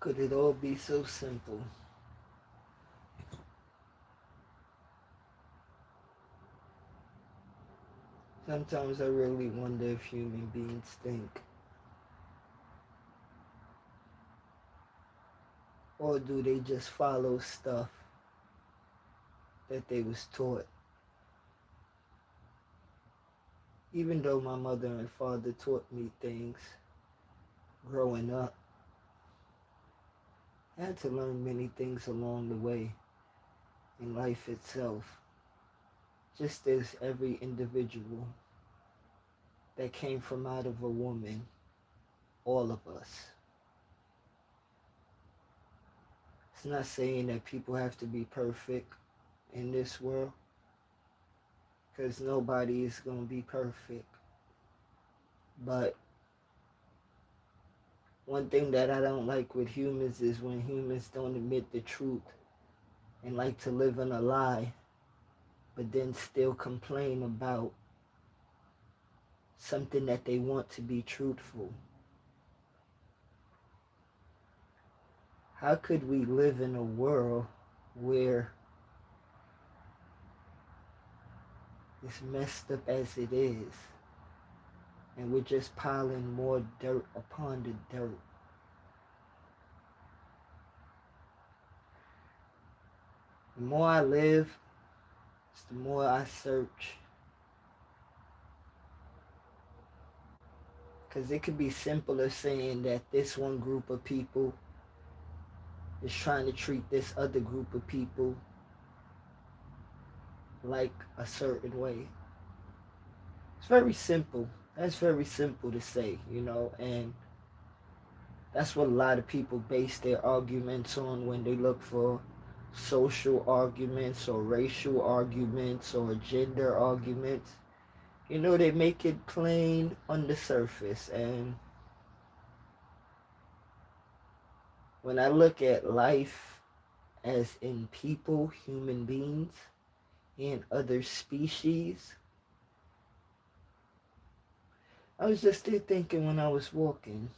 Could it all be so simple? Sometimes I really wonder if human beings think. Or do they just follow stuff that they was taught? Even though my mother and father taught me things growing up, I had to learn many things along the way in life itself, just as every individual that came from out of a woman, all of us. It's not saying that people have to be perfect in this world, because nobody is going to be perfect. But one thing that I don't like with humans is when humans don't admit the truth and like to live in a lie but then still complain about something that they want to be truthful. How could we live in a world where it's messed up as it is, and we're just piling more dirt upon the dirt? The more I live, the more I search. Because it could be simpler saying that this one group of people is trying to treat this other group of people like a certain way. It's very simple. That's very simple to say, and that's what a lot of people base their arguments on when they look for social arguments or racial arguments or gender arguments. They make it plain on the surface. And when I look at life as in people, human beings, and other species, I was just still thinking when I was walking.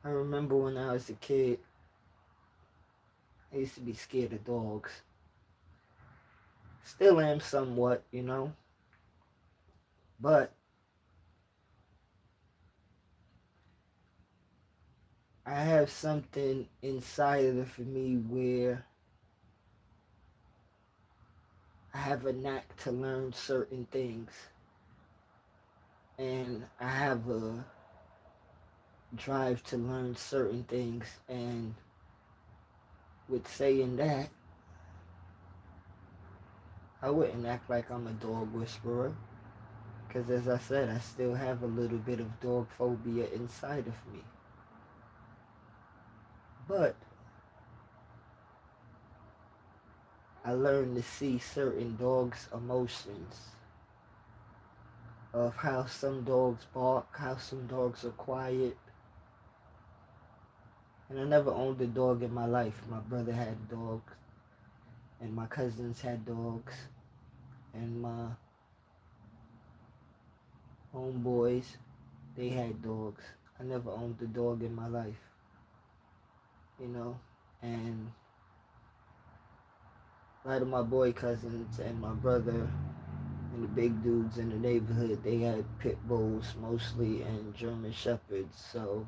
I remember when I was a kid, I used to be scared of dogs. Still am somewhat, but I have something inside of me where I have a knack to learn certain things. And I have a drive to learn certain things. And with saying that, I wouldn't act like I'm a dog whisperer. Because as I said, I still have a little bit of dog phobia inside of me. But I learned to see certain dogs' emotions, of how some dogs bark, how some dogs are quiet. And I never owned a dog in my life. My brother had dogs, and my cousins had dogs, and my homeboys, they had dogs. I never owned a dog in my life, and a lot of my boy cousins and my brother and the big dudes in the neighborhood, they had pit bulls mostly and German shepherds. So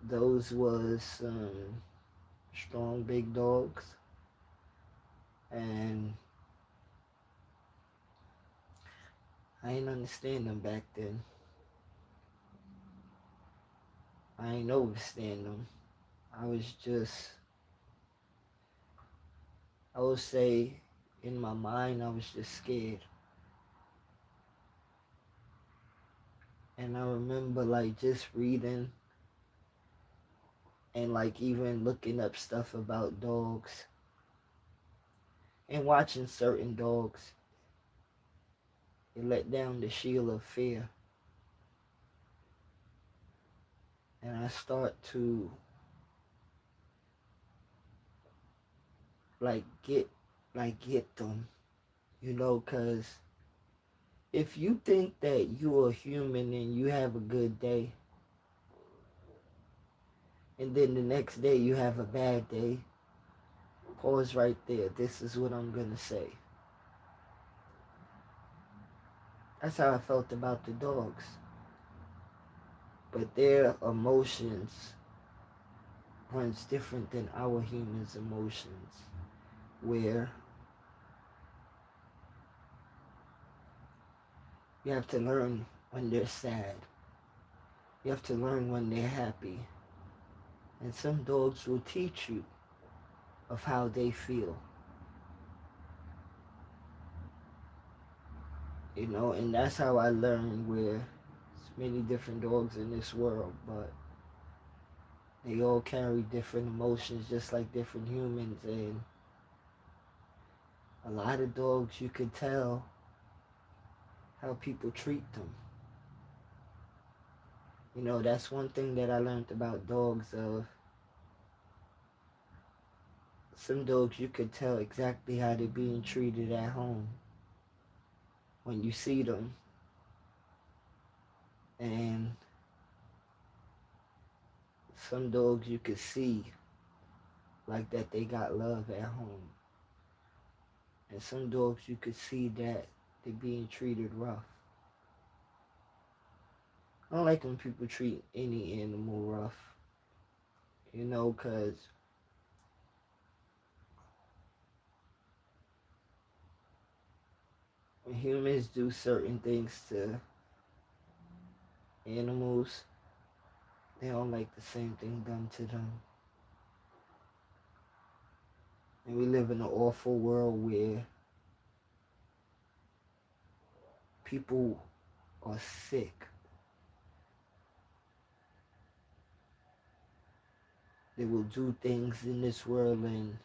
those was strong big dogs. And I ain't understand them back then. I ain't understand them. I would say in my mind, I was just scared. And I remember just reading and even looking up stuff about dogs and watching certain dogs. It let down the shield of fear. And I start to get them, cause if you think that you're a human and you have a good day, and then the next day you have a bad day, pause right there. This is what I'm gonna say. That's how I felt about the dogs. But their emotions runs different than our humans' emotions, where you have to learn when they're sad. You have to learn when they're happy. And some dogs will teach you of how they feel. And that's how I learned where there's many different dogs in this world, but they all carry different emotions just like different humans. And a lot of dogs, you can tell how people treat them. That's one thing that I learned about dogs. Some dogs you could tell exactly how they're being treated at home when you see them. And some dogs you could see like that they got love at home. And some dogs you could see that they're being treated rough. I don't like when people treat any animal rough, because when humans do certain things to animals, they don't like the same thing done to them. And we live in an awful world where people are sick. They will do things in this world and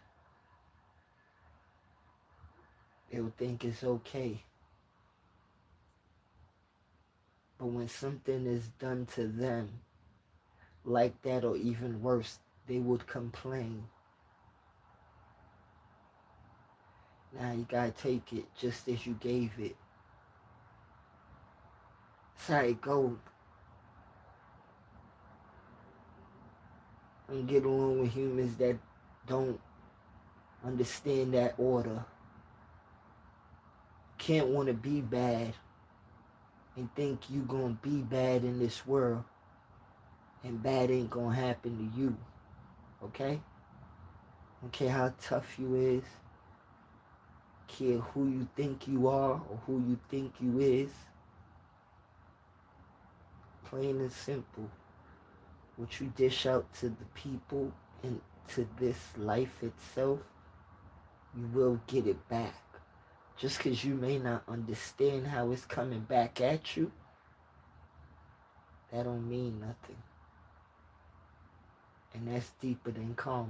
they'll think it's okay. But when something is done to them like that or even worse, they would complain. Now you gotta take it just as you gave it. That's how it goes. I don't get along with humans that don't understand that order. Can't want to be bad and think you gonna be bad in this world and bad ain't gonna happen to you. Okay? Don't care how tough you is. Care who you think you are or who you think you is. Plain and simple. What you dish out to the people and to this life itself, you will get it back. Just because you may not understand how it's coming back at you, that don't mean nothing. And that's deeper than karma.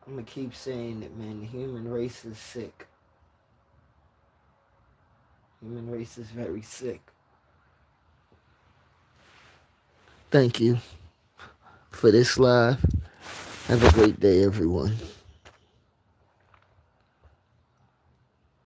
I'm going to keep saying it, man. The human race is sick. Human race is very sick. Thank you for this live. Have a great day, everyone.